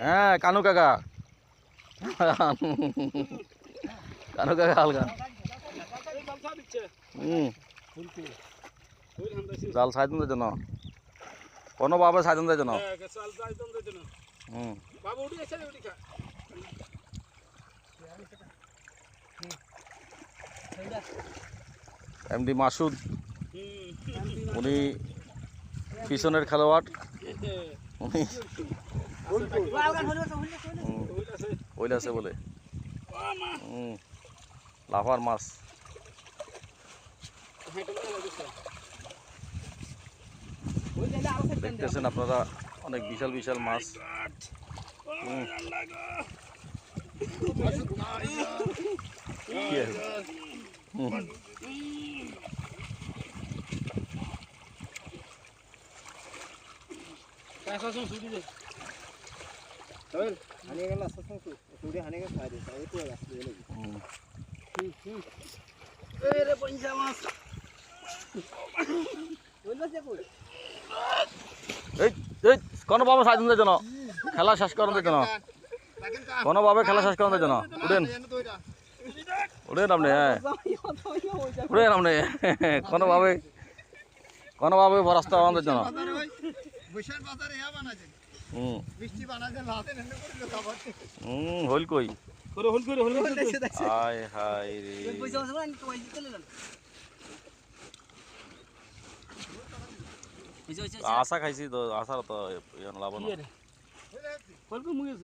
হ্যাঁ কানু কাকা কানু কাকা হালকা জাল সাইজন দেয় না কোনো ভাবে সাইজন দেয় না এমডি মাসুদ উনি পিছনের খেলোয়াড় উনি ওইল আছে বলে লাফার মাছ দেখতেছেন আপনারা অনেক বিশাল বিশাল মাছ কোনোভাবে সাইজন দেয় না খেলা শেষ করানো দেয় না কোনোভাবে খেলা শেষ করানো দেয় না উঠেন উঠেন আপনি হ্যাঁ উঠেন আপনি কোনোভাবে বরাস্তা আমাদের জন্য হইল কই হায় হায় রে আশা খাইছি তো আশার তো লাভ না